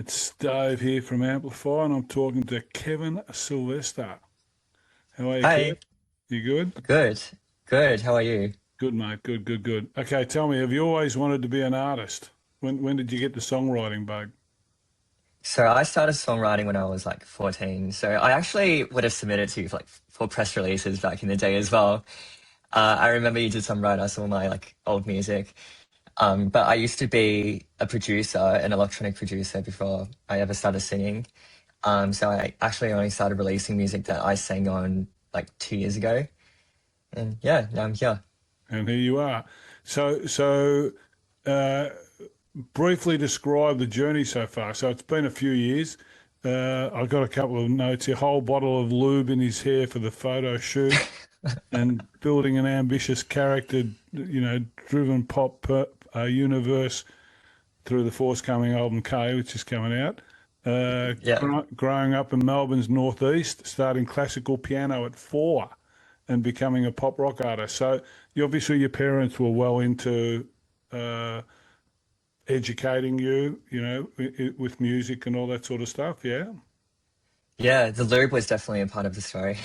It's Dave here from Amplify, and I'm talking to Kevin Silvester. How are you, Kev? Hi, You good? good, good. How are you? Good, mate. Good, good, good. Okay, tell me, have you always wanted to be an artist? When did you get the songwriting bug? So I started songwriting when I was like 14. So I actually would have submitted to for press releases back in the day as well. I remember you did some write some of my like old music. But I used to be a producer, an electronic producer before I ever started singing. So I actually only started releasing music that I sang on like 2 years ago. And yeah, now I'm here. And here you are. So, uh, briefly describe the journey so far. So it's been a few years. I got a couple of notes. A whole bottle of lube in his hair for the photo shoot, and building an ambitious character, driven universe through the forthcoming album K, which is coming out. Yeah. Growing up in Melbourne's northeast, starting classical piano at 4 and becoming a pop rock artist. So obviously your parents were well into uh, educating you, with music and all that sort of stuff. Yeah. Yeah, the lube was definitely a part of the story.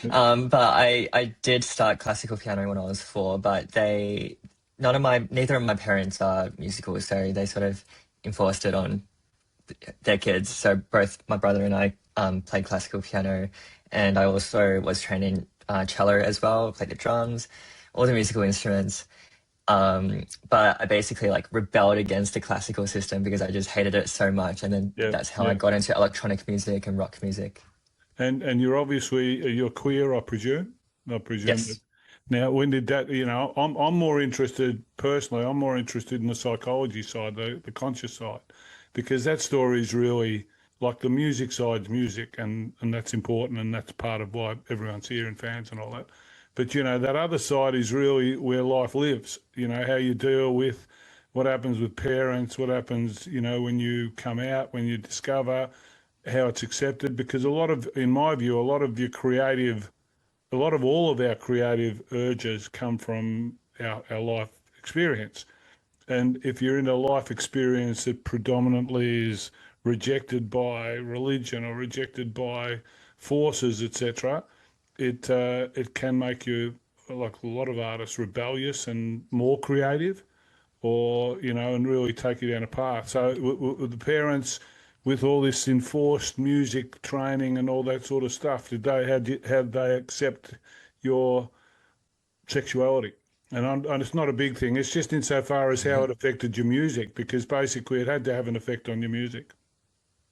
But I did start classical piano when I was 4, but neither of my parents are musical, so they sort of enforced it on their kids. So both my brother and I played classical piano, and I also was trained in cello as well, played the drums, all the musical instruments. But I basically like rebelled against the classical system because I just hated it so much, and then Yeah. that's how I Yeah. got into electronic music and rock music. And you're queer, I presume. I presume that. Yes. Now, when did that? I'm more interested personally. I'm more interested in the psychology side, the conscious side, because that story is really like the music side's music, and that's important, and that's part of why everyone's here and fans and all that. But that other side is really where life lives. How you deal with what happens with parents, what happens, when you come out, when you discover how it's accepted, because in my view, a lot of all of our creative urges come from our life experience. And if you're in a life experience that predominantly is rejected by religion or rejected by forces, etc., it can make you, like a lot of artists, rebellious and more creative, or and really take you down a path. So with the parents, with all this enforced music training and all that sort of stuff, had they accept your sexuality? And it's not a big thing. It's just insofar as how Mhm. it affected your music, because basically it had to have an effect on your music.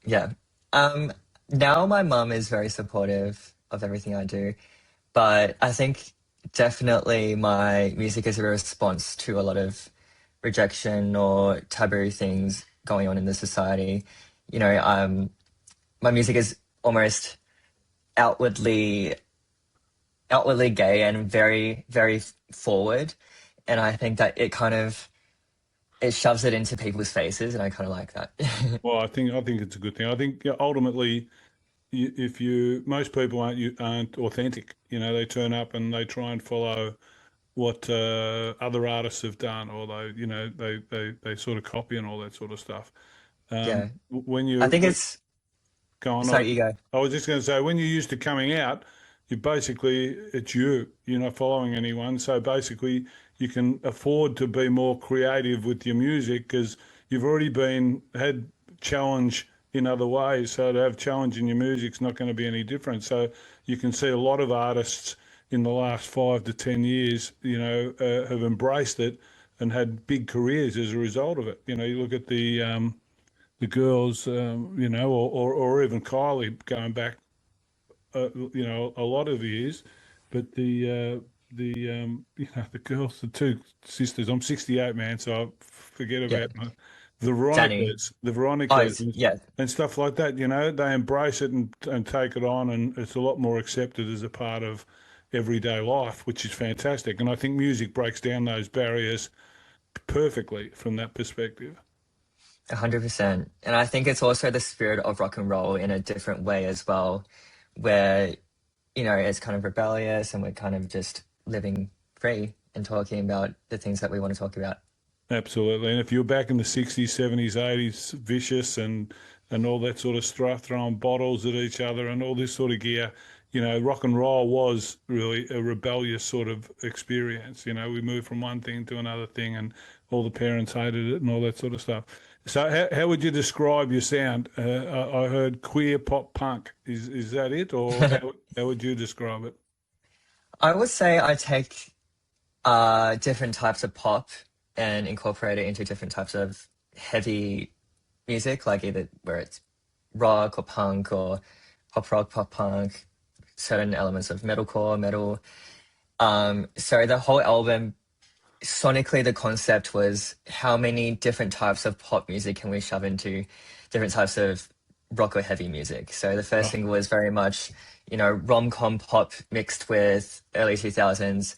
Yeah. Um, Now my mum is very supportive of everything I do, but I think definitely my music is a response to a lot of rejection or taboo things going on in the society. You know, my music is almost outwardly outwardly gay and very, very forward, and I think that it shoves it into people's faces, and I kind of like that. Well, I think it's a good thing. I think, yeah, ultimately, if you most people aren't authentic. They turn up and they try and follow what other artists have done, or they sort of copy and all that sort of stuff. Yeah, When I you think it's go on, sorry, you go. I was just going to say, when you're used to coming out, it's you. You're not following anyone, so basically you can afford to be more creative with your music because you've already been had challenge in other ways. So to have challenge in your music's not going to be any different. So you can see a lot of artists in the last 5 to 10 years, have embraced it and had big careers as a result of it. You look at the girls, or even Kylie going back, a lot of years, but the girls, the two sisters. I'm 68, man, so I forget Yeah, about Danny. The Oh, Veronicas, yeah, and stuff like that. They embrace it and take it on, and it's a lot more accepted as a part of everyday life, which is fantastic. And I think music breaks down those barriers perfectly from that perspective. 100%. And I think it's also the spirit of rock and roll in a different way as well, where it's kind of rebellious and we're kind of just living free and talking about the things that we want to talk about. Absolutely. And if you're back in the 60s, 70s, 80s, vicious and all that sort of stuff, throwing bottles at each other and all this sort of gear, rock and roll was really a rebellious sort of experience. We moved from one thing to another thing and all the parents hated it and all that sort of stuff. So how would you describe your sound? I heard queer pop punk. Is that it, or how would you describe it? I would say I take different types of pop and incorporate it into different types of heavy music, like either where it's rock or punk or pop rock, pop punk, certain elements of metalcore, metal. So the whole album, sonically, the concept was how many different types of pop music can we shove into different types of rock or heavy music. So the first Right. single was very much, rom-com pop mixed with early 2000s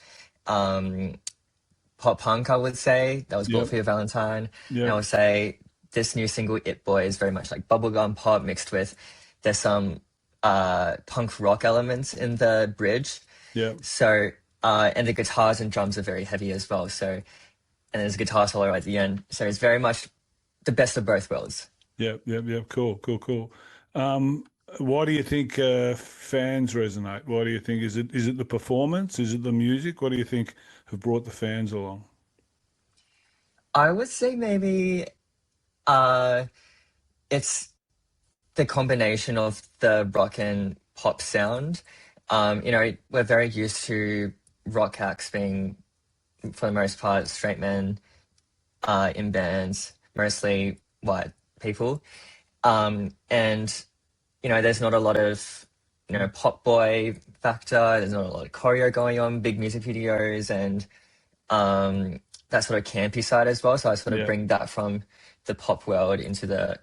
pop punk, I would say. That was Bought Yep. for Your Valentine. And I Yep. would say this new single, It Boy, is very much like bubblegum pop mixed with, there's some punk rock elements in the bridge. Yep. So, and the guitars and drums are very heavy as well. So, and there's a guitar solo at the end. So it's very much the best of both worlds. Yep. Yep. Yep. Cool. Cool. Cool. Um, why do you think fans resonate? Why do you think is it the performance? Is it the music? What do you think have brought the fans along? I would say maybe uh, it's the combination of the rock and pop sound. We're very used to rock acts being, for the most part, straight men in bands, mostly white people. And there's not a lot of, pop boy factor. There's not a lot of choreo going on, big music videos, and that sort of campy side as well. So I sort of Yeah. bring that from the pop world into the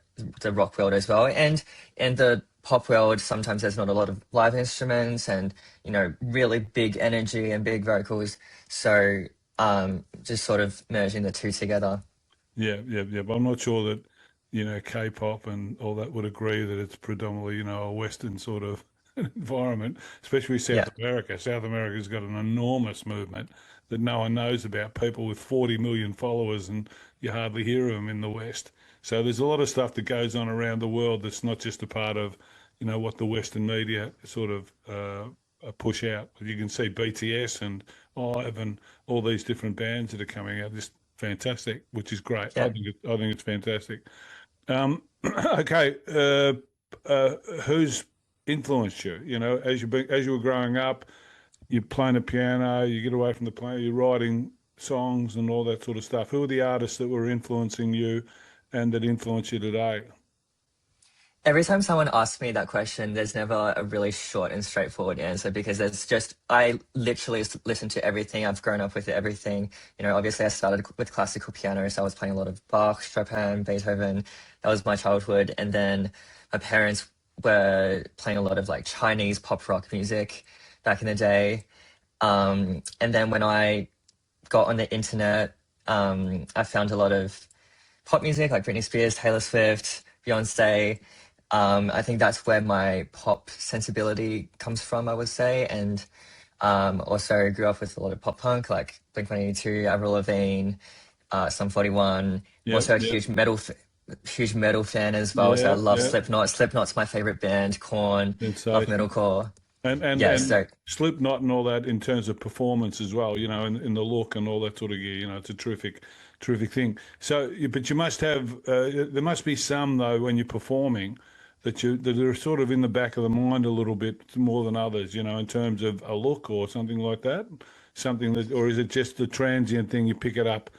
rock world as well. And in the pop world, sometimes there's not a lot of live instruments and, really big energy and big vocals. So just sort of merging the two together. Yeah. Yeah. Yeah. But I'm not sure that K-pop and all that would agree that it's predominantly a Western sort of environment, especially South Yeah. America. South America's got an enormous movement that no one knows about. People with 40 million followers, and you hardly hear of them in the West. So there's a lot of stuff that goes on around the world that's not just a part of, what the Western media sort of push out. You can see BTS and IVE and all these different bands that are coming out. Just fantastic, which is great. Yeah. I think it's fantastic. Um, okay, who's influenced you? As you were growing up, you're playing the piano, you get away from the piano, you're writing songs and all that sort of stuff. Who are the artists that were influencing you and that influence you today? Every time someone asks me that question, there's never a really short and straightforward answer because I literally listen to everything. I've grown up with everything. Obviously I started with classical piano, so I was playing a lot of Bach, Chopin, Beethoven. That was my childhood. And then my parents were playing a lot of like Chinese pop rock music back in the day. And then when I got on the internet, I found a lot of pop music like Britney Spears, Taylor Swift, Beyonce. I think that's where my pop sensibility comes from, I would say. And also grew up with a lot of pop punk like Blink-182, Avril Lavigne, Sum 41. I'm Yep, also a yep, huge metal fan as well. So I yeah, love yeah. Slipknot. Slipknot's my favorite band. Korn, love Sensation. metalcore. And Yeah, so Slipknot and all that in terms of performance as well, in the look and all that sort of gear, it's a terrific thing. So, but you must have, there must be some though when you're performing that are sort of in the back of the mind a little bit more than others, in terms of a look or something like that, or is it just the transient thing you pick it up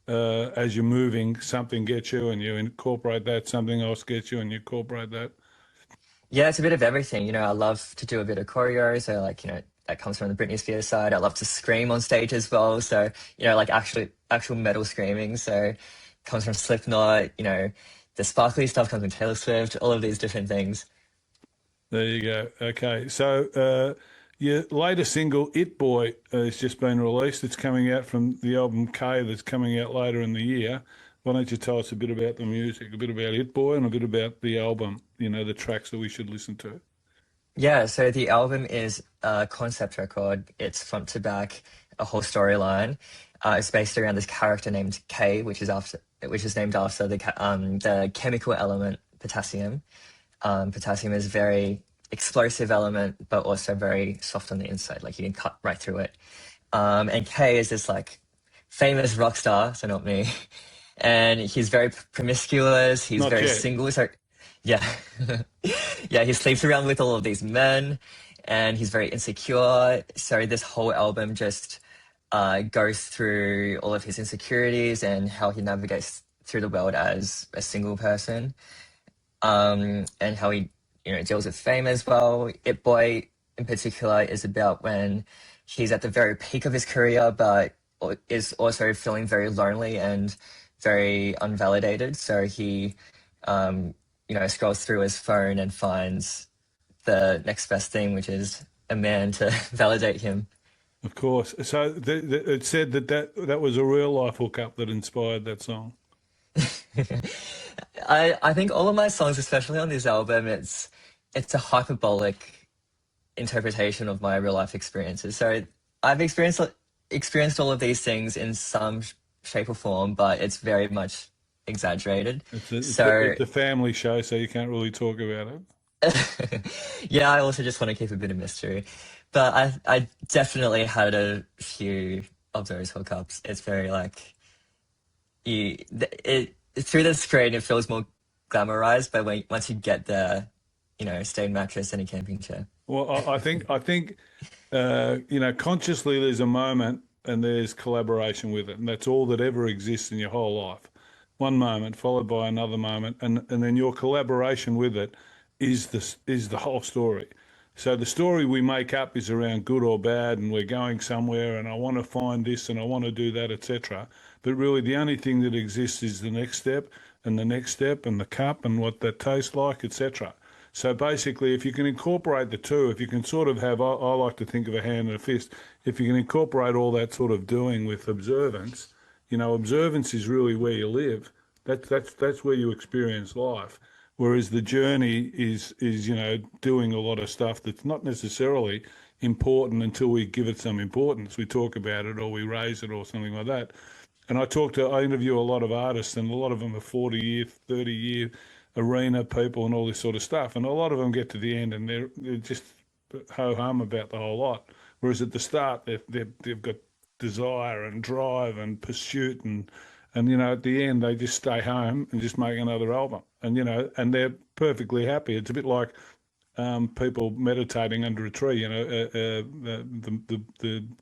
as you're moving, something gets you and you incorporate that, something else gets you and you incorporate that. yeah, it's a bit of everything. I love to do a bit of choreo. So like, that comes from the Britney Spears side. I love to scream on stage as well. So, like actual metal screaming. So comes from Slipknot, the sparkly stuff comes from Taylor Swift, all of these different things. There you go. Okay. So, your latest single, It Boy, has just been released. It's coming out from the album K that's coming out later in the year. Why don't you tell us a bit about the music, a bit about It Boy, and a bit about the album, the tracks that we should listen to? Yeah, so the album is a concept record. It's front to back, a whole storyline. It's based around this character named K, which is named after the chemical element potassium. Potassium is a very explosive element, but also very soft on the inside. Like you can cut right through it. And Kay is this like famous rock star, so not me. And he's very promiscuous. He's Not very yet. single. So yeah, yeah, he sleeps around with all of these men, and he's very insecure. So this whole album just goes through all of his insecurities and how he navigates through the world as a single person, and how he, deals with fame as well. It Boy, in particular, is about when he's at the very peak of his career, but is also feeling very lonely and very unvalidated. So he, scrolls through his phone and finds the next best thing, which is a man to validate him. Of course. So it said that was a real life hookup that inspired that song. I think all of my songs, especially on this album, it's a hyperbolic interpretation of my real life experiences. So I've experienced all of these things in some shape or form, but it's very much exaggerated. So It's a family show, so you can't really talk about it. yeah, I also just want to keep a bit of mystery. But I definitely had a few of those hookups. It's very like it through the screen it feels more glamorized, but once you get there, stained mattress and a camping chair. Well, I think consciously there's a moment and there's collaboration with it, and that's all that ever exists in your whole life. One moment followed by another moment, and then your collaboration with it is the whole story. So the story we make up is around good or bad, and we're going somewhere, and I want to find this, and I want to do that, etc. But really, the only thing that exists is the next step, and the next step, and the cup, and what that tastes like, etc. So basically, if you can incorporate the two, if you can sort of have, I like to think of a hand and a fist, if you can incorporate all that sort of doing with observance, observance is really where you live. That's where you experience life. Whereas the journey is doing a lot of stuff that's not necessarily important until we give it some importance. We talk about it or we raise it or something like that. And I interview a lot of artists, and a lot of them are 40-year, 30-year arena people and all this sort of stuff. And a lot of them get to the end and they're just ho hum about the whole lot. Whereas at the start, they've got desire and drive and pursuit, and at the end they just stay home and just make another album, and they're perfectly happy. It's a bit like people meditating under a tree, the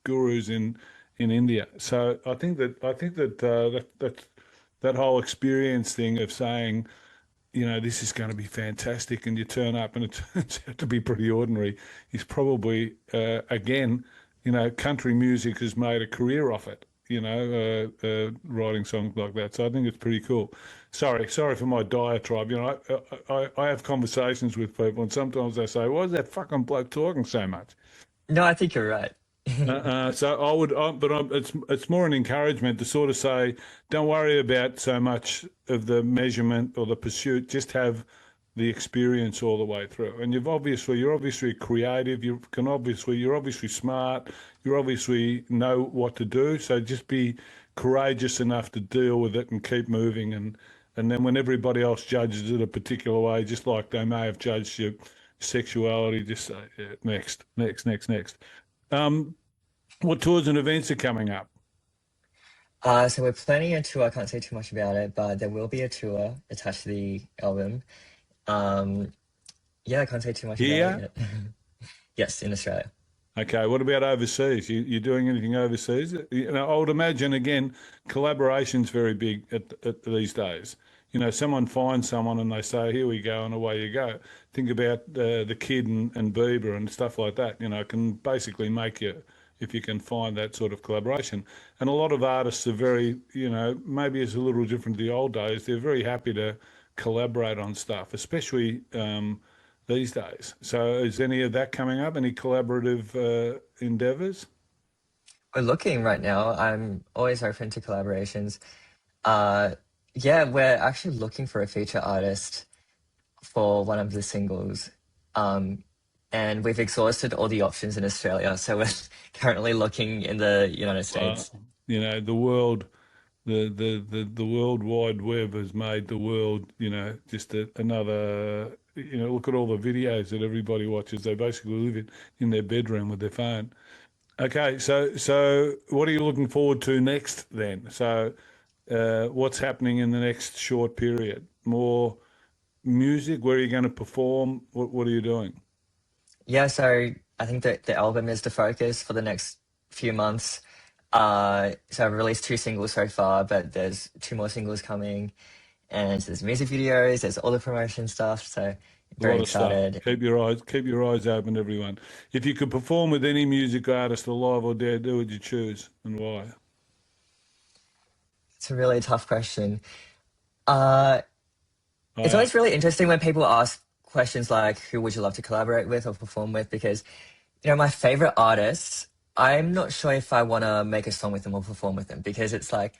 gurus in India. So I think that whole experience thing of saying, this is going to be fantastic, and you turn up and it turns out to be pretty ordinary, is probably, again, country music has made a career off it, writing songs like that. So I think it's pretty cool. Sorry for my diatribe. I have conversations with people, and sometimes they say, "Why is that fucking bloke talking so much?" No, I think you're right. So I would, it's more an encouragement to sort of say, don't worry about so much of the measurement or the pursuit. Just have the experience all the way through. And you're obviously creative. You're obviously smart. You obviously know what to do. So just be courageous enough to deal with it and keep moving. And then when everybody else judges it a particular way, just like they may have judged your sexuality, just say, yeah, next, next, next, next. Um, what tours and events are coming up? So we're planning a tour. I can't say too much about it, but there will be a tour attached to the album. Um, yeah, I can't say too much about it Here? yet. Yes, in Australia. Okay. What about overseas? You doing anything overseas? I would imagine again, collaboration's very big at these days. Someone finds someone and they say, "Here we go," and away you go. Think about the Kid and Bieber and stuff like that. It can basically make you, if you can find that sort of collaboration. And a lot of artists are very, maybe it's a little different to the old days. They're very happy to collaborate on stuff, especially these days. So is any of that coming up? Any collaborative endeavors? We're looking right now. I'm always open to collaborations. Uh, yeah, we're actually looking for a feature artist for one of the singles. Um, and we've exhausted all the options in Australia, so we're currently looking in the United Uh, States. You know, the world, the World Wide Web has made the world, just another. Look at all the videos that everybody watches. They basically live in their bedroom with their phone. Okay, so what are you looking forward to next then? So, what's happening in the next short period? More music? Where are you going to perform? What are you doing? Yeah, so I think that the album is the focus for the next few months. So I've released two singles so far, but there's two more singles coming, and there's music videos, there's all the promotion stuff. So A lot very of stuff. excited. Keep your eyes open, everyone. If you could perform with any music artist, alive or dead, who would you choose and why? It's a really tough question. Uh, it's Uh, always really interesting when people ask questions like, "Who would you love to collaborate with or perform with?" Because my favorite artists, I'm not sure if I want to make a song with them or perform with them because it's like,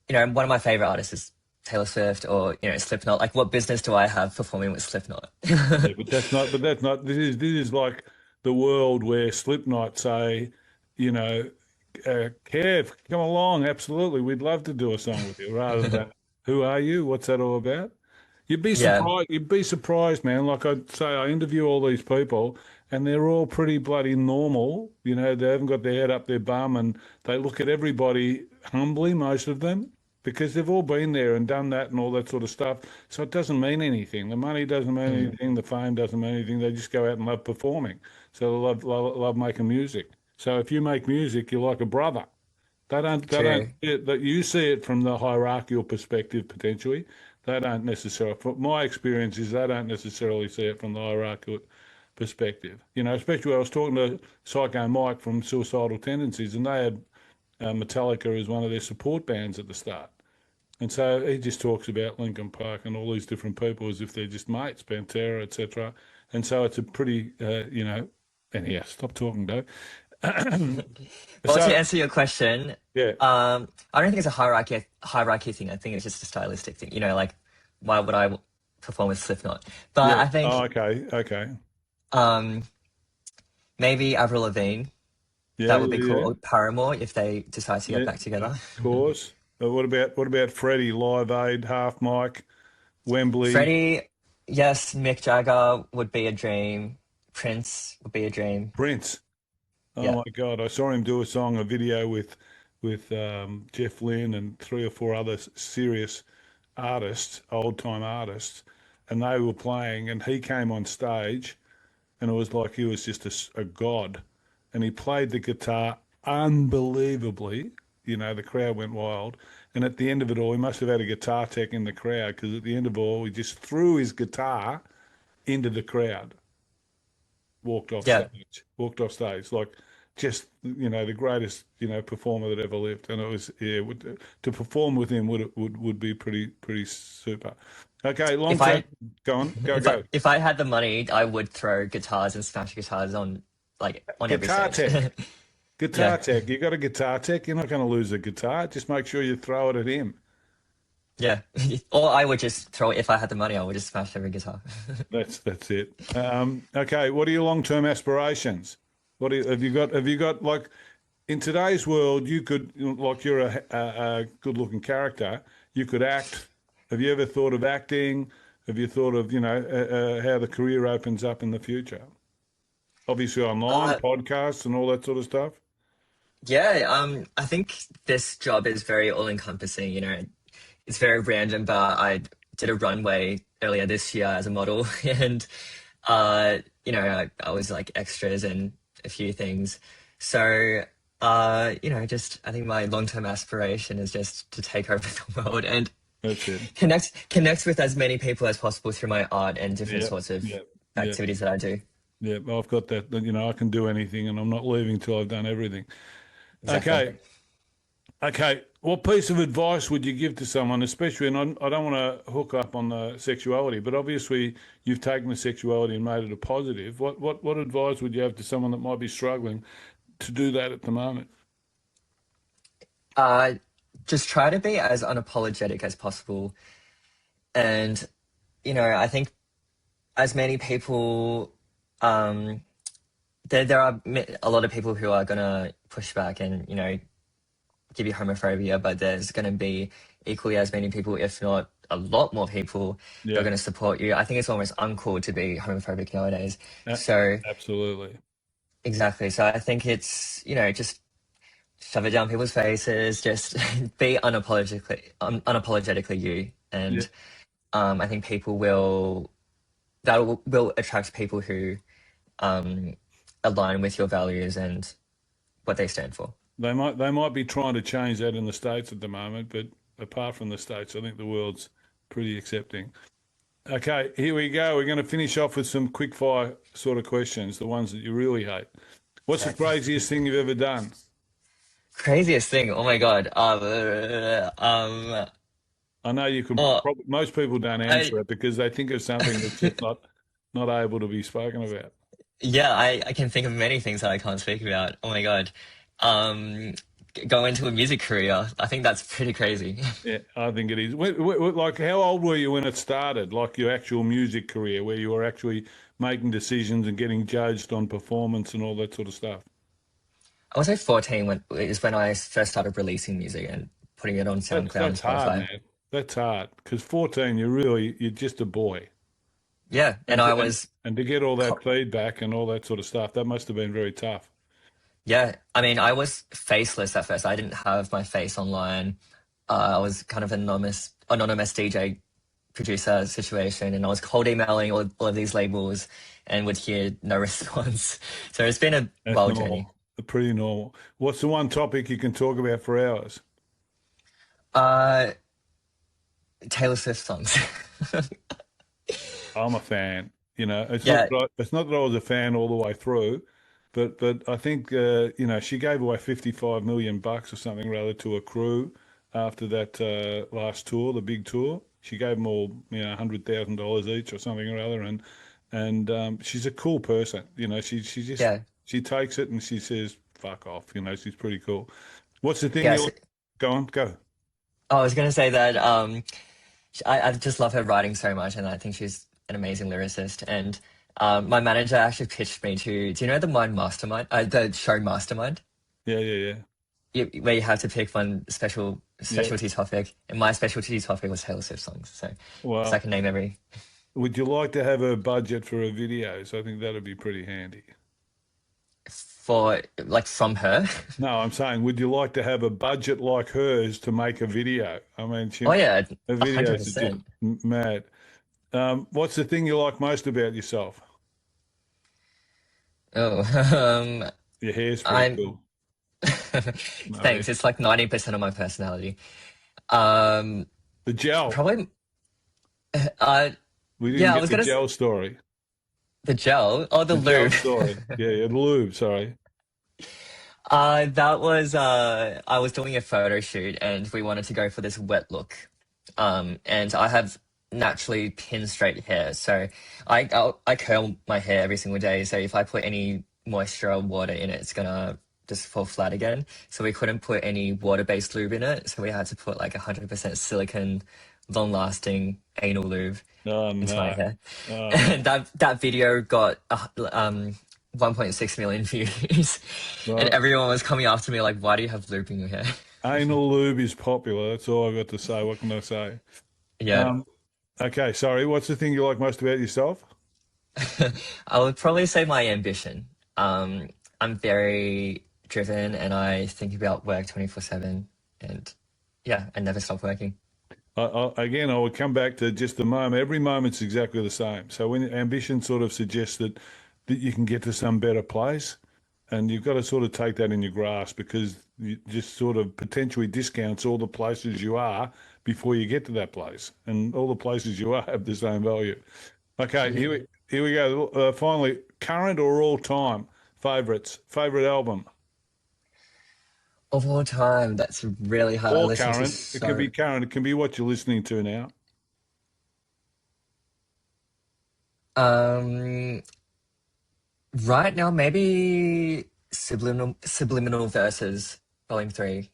one of my favorite artists is Taylor Swift or, Slipknot. Like, what business do I have performing with Slipknot? yeah, but that's not. But that's not. This is like the world where Slipknot say, you know, Kev, come along. Absolutely, we'd love to do a song with you. Rather than, who are you? What's that all about? You'd be Yeah, surprised. You'd be surprised, man. Like I'd say, I interview all these people, and they're all pretty bloody normal. They haven't got their head up their bum, and they look at everybody humbly. Most of them, because they've all been there and done that and all that sort of stuff. So it doesn't mean anything. The money doesn't mean mm, anything. The fame doesn't mean anything. They just go out and love performing. So they love making music. So if you make music, you're like a brother. They don't true. see it, that you see it from the hierarchical perspective potentially. They don't necessarily, from my experience is they don't necessarily see it from the hierarchical perspective. Especially when I was talking to Psycho Mike from Suicidal Tendencies, and they had Metallica as one of their support bands at the start. And so he just talks about Linkin Park and all these different people as if they're just mates, Pantera, etc. And so it's a pretty, anyhow, stop talking, though. Well, So, to answer your question, yeah, I don't think it's a hierarchy thing. I think it's just a stylistic thing. Like, why would I perform with Slipknot? But yeah. I Oh, think okay, okay. um, maybe Avril Lavigne, Yeah, that would be yeah, cool. yeah. Or Paramore if they decide to get Yeah, back together. of course. What about Freddie, Live Aid, Half Mike, Wembley, Freddie, yes, Mick Jagger would be a dream. Prince would be a dream. Prince? Oh Yeah. my God, I saw him do a video with Jeff Lynne and three or four other serious artists, old time artists, and they were playing, and he came on stage, and it was like he was just a god, and he played the guitar unbelievably. The crowd went wild, and at the end of it all, he must have had a guitar tech in the crowd because at the end of it all, he just threw his guitar into the crowd, Yeah. walked off stage like just the greatest performer that ever lived, and it was to perform with him would be pretty super. Okay, long If term. I Go on, if I go. if I had the money, I would throw guitars and smash guitars on every Guitar stage. tech, guitar Yeah. tech. You got a guitar tech. You're not going to lose a guitar. Just make sure you throw it at him. Yeah. Or I would just throw it if I had the money, I would just smash every guitar. That's it. Okay, what are your long term aspirations? Have you got like in today's world? You could like you're a good looking character. You could act. Have you ever thought of acting? Have you thought of how the career opens up in the future? Obviously, online Uh, podcasts and all that sort of stuff. yeah, I think this job is very all-encompassing, It's very random, but I did a runway earlier this year as a model and I was like extras and a few things. So just I think my long-term aspiration is just to take over the world and That's it. connect with as many people as possible through my art and different Yeah, sorts of yeah, yeah, activities that I do. yeah. I've got that. I can do anything, and I'm not leaving till I've done everything. Exactly. Okay, okay. What piece of advice would you give to someone, especially, and I don't want to hook up on the sexuality, but obviously you've taken the sexuality and made it a positive. What advice would you have to someone that might be struggling to do that at the moment? Uh, just try to be as unapologetic as possible. And, I think as many people, um, there are a lot of people who are going to push back and, give you homophobia, but there's going to be equally as many people, if not a lot more people, that are Yeah, going to support you. I think it's almost uncool to be homophobic nowadays. a- So absolutely. exactly. So I think it's, just shove it down people's faces, just be unapologetically you. Yeah, And I think that will attract people who um, align with your values and what they stand for. they might be trying to change that in the States at the moment, but apart from the States, I think the world's pretty accepting. Okay, here we go. We're going to finish off with some quick fire sort of questions, the ones that you really hate. What's the Okay. craziest thing you've ever done? Craziest thing. Oh my God. I know you can Oh, probably, most people don't I answer it because they think of something that's just not able to be spoken about. yeah, I can think of many things that I can't speak about. Oh my God. Um, go into a music career. I think that's pretty crazy. Yeah, I think it is. Like, how old were you when it started? Like your actual music career, where you were actually making decisions and getting judged on performance and all that sort of stuff. I was like 14 when I first started releasing music and putting it on SoundCloud and That's hard, Spotify. man. That's hard because 14, you're just a boy, Yeah, and and I to, and, was and to get all that co- feedback and all that sort of stuff, that must have been very tough. yeah, I mean, I was faceless at first. I didn't have my face online. I was kind of an anonymous DJ producer situation, and I was cold emailing all of these labels and would hear no response. So it's been a That's wild journey. normal, pretty normal. What's the one topic you can talk about for hours? Uh, Taylor Swift songs. I'm a fan. Yeah, It's not that I was a fan all the way through, but I think she gave away 55 million bucks or something rather to a crew after that last tour, the big tour. She gave them all $100,000 each or something or other, and she's a cool person. She just yeah, she takes it and she says fuck off. She's pretty cool. What's the thing yes. you go on go? I was gonna say that I just love her writing so much, and I think she's an amazing lyricist. And my manager actually pitched me to, do you know the Mind Mastermind, the show Mastermind? Yeah, yeah, yeah, Where you have to pick one yeah. specialty topic, and my specialty topic was Taylor Swift songs. So I Well, can name every would you like to have a budget for a video? So I think that'd be pretty handy. for like from her. No, I'm saying, would you like to have a budget like hers to make a video? I mean, Oh yeah, her a hundred videos are just percent. mad. What's the thing you like most about yourself? Oh, Your hair's pretty I'm cool. No, thanks. It's like 90% of my personality. Um, the gel. probably. Uh, We didn't yeah, I get was the gonna gel story. the gel or the The gel lube. story. Yeah, yeah, the lube. Sorry. That was I was doing a photo shoot and we wanted to go for this wet look. And I have naturally pin straight hair, so I curl my hair every single day. So if I put any moisture or water in it, it's gonna just fall flat again. So we couldn't put any water-based lube in it, so we had to put like 100% silicone, long-lasting anal lube Oh into my no. hair. Oh no. And that video got 1.6 million views, and Well, everyone was coming after me like, "Why do you have lube in your hair?" anal lube is popular. That's all I've got to say. What can I say? Yeah, Um, okay, sorry. What's the thing you like most about yourself? I would probably say my ambition. I'm very driven, and I think about work 24/7, and yeah, I never stop working. Again, I would come back to just the moment. Every moment's exactly the same. So when ambition sort of suggests that you can get to some better place, and you've got to sort of take that in your grasp because you just sort of potentially discounts all the places you are before you get to that place, and all the places you are have the same value. Okay, Yeah. here we go. Finally, current or all time favorites, favorite album, Of all time, that's really hard. I or listen to current. It can be so. current. It can be what you're listening to now. Um, right now, maybe Subliminal Verses, Volume 3,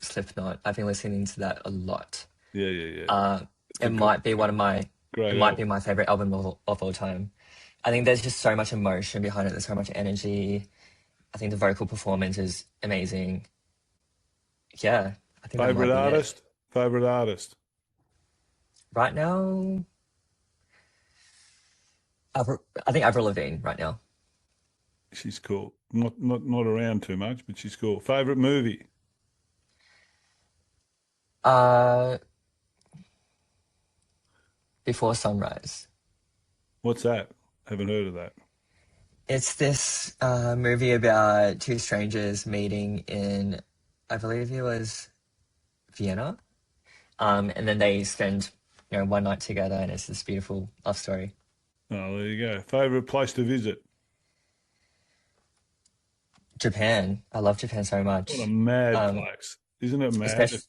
Slipknot. I've been listening to that a lot. Yeah, yeah, yeah. Uh, It's it a might be one of my, it great might be album. my favorite album of all time. I think there's just so much emotion behind it. There's so much energy. I think the vocal performance is amazing. Yeah, I think that Favorite might be it. artist? Favorite artist? Right now, I think Avril Lavigne right now. She's cool. Not around too much, but she's cool. Favorite movie? Uh, Before Sunrise. What's that? Haven't heard of that. It's this movie about two strangers meeting in, I believe it was Vienna. And then they spend, one night together, and it's this beautiful love story. Oh, there you go. Favorite place to visit? Japan. I love Japan so What a much. mad Um, place. Isn't it mad? especially It's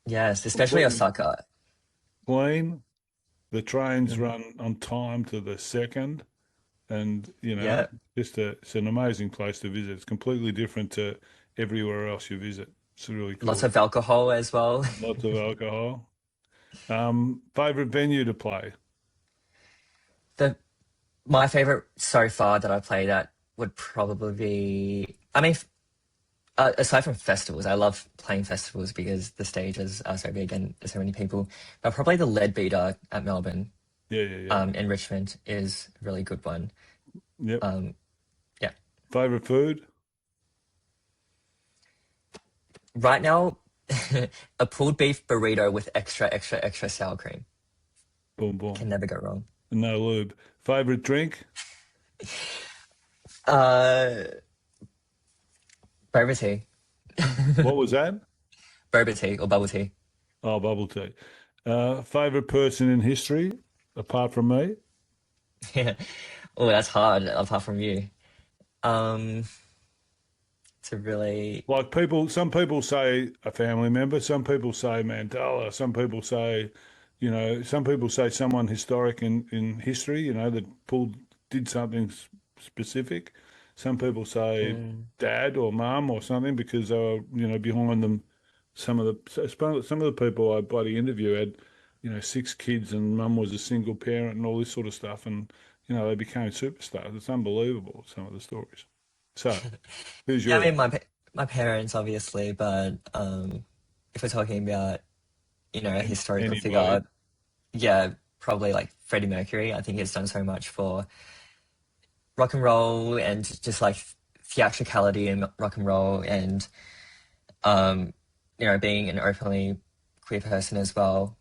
yes, especially completely Osaka. clean. The trains Mhm. run on time to the second. And, Yeah, it's an amazing place to visit. It's completely different to everywhere else you visit. It's really lots cool. of alcohol as well. Lots of alcohol. Favorite venue to play? The My favorite so far that I played at would probably be. I mean, aside from festivals, I love playing festivals because the stages are so big and there's so many people. But probably the Leadbeater at Melbourne, Yeah, yeah, yeah. in Richmond is a really good one. Yep. Um, yeah. Favorite food? Right now, a pulled beef burrito with extra, extra, extra sour cream Boom, boom. can never go wrong. No lube. Favorite drink? Uh, Boba tea, What was that? boba tea or bubble tea. Oh, bubble tea. Favorite person in history, apart from me? Yeah. Oh, that's hard. Apart from you, um, to really, Like some people say a family member, some people say Mandela, some people say, some people say someone historic in history, that did something specific. Some people say mm, dad or mum or something because they were, behind them. Some of the people I bloody interview had, six kids and mum was a single parent and all this sort of stuff, and they became superstars. It's unbelievable, some of the stories. So, who's yeah. I yours? mean, my parents obviously, but if we're talking about a historical Anybody? figure, yeah, probably like Freddie Mercury. I think he's done so much for rock and roll and just like theatricality in rock and roll, and um, being an openly queer person as well.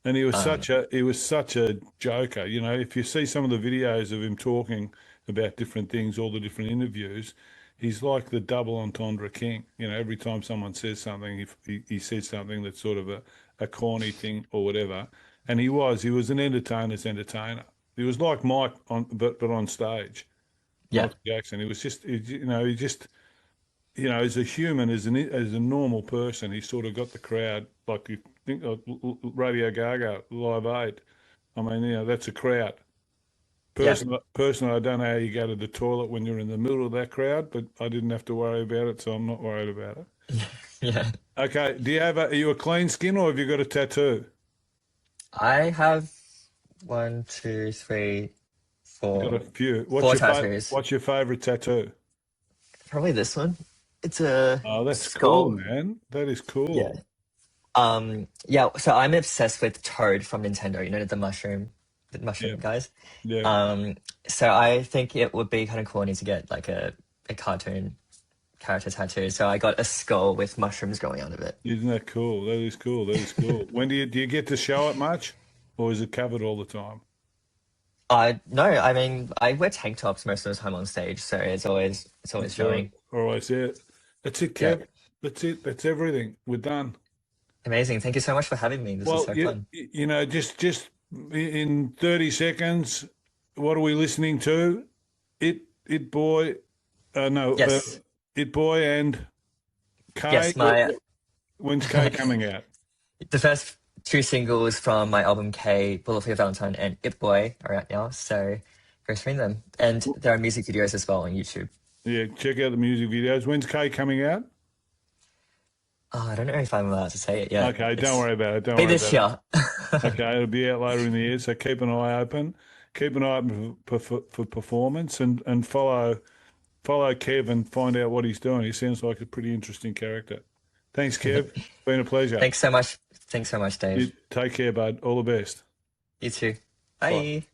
And Um, he was such a joker. If you see some of the videos of him talking about different things, all the different interviews, he's like the double entendre king. Every time someone says something, he says something that's sort of a corny thing or whatever. And he was an entertainer's entertainer. He was like Mike but on stage, yeah, Michael Jackson. He was just, he just as a human, as a normal person, he sort of got the crowd. Like you think of Radio Gaga, Live Aid. I mean, that's a crowd. yeah, Personally, I don't know how you go to the toilet when you're in the middle of that crowd, but I didn't have to worry about it, so I'm not worried about it. yeah. Okay, are you a clean skin or have you got a tattoo? I have one, two, three, You got a four, few. four tattoos. What's your favorite tattoo? Probably this one. It's a Oh, that's cool, skull. man. That is Yeah. cool. Yeah, so I'm obsessed with Toad from Nintendo, the Yeah, mushroom guys. yeah. Um, so I think it would be kind of corny to get like a cartoon character tattoo. So I got a skull with mushrooms growing out of it. Isn't that cool? That is cool. That is cool. When do you get to show it much, or is it covered all the time? No, I mean I wear tank tops most of the time on stage, so it's always So, showing. all right, that's it. That's it, Yeah. Kev. That's it. That's everything. We're done. Amazing. Thank you so much for having me. This was Well, so fun. just in 30 seconds, what are we listening to? It boy, no, Yes. it boy and K. Yes, my When's K coming out? the first two singles from my album K, Bullet for Your Valentine and It Boy are out now, so go stream them. And there are music videos as well on YouTube. Yeah, check out the music videos. When's K coming out? Oh, I don't know if I'm allowed to say it yet. Okay, don't It's worry about it. Don't be worry this about it. year. Okay, it'll be out later in the year, so keep an eye open. Keep an eye open for performance and follow Kev and find out what he's doing. He sounds like a pretty interesting character. Thanks, Kev. Been a pleasure. Thanks so much. Thanks so much, You Dave. take care, bud. All the best. You too. Bye. Bye.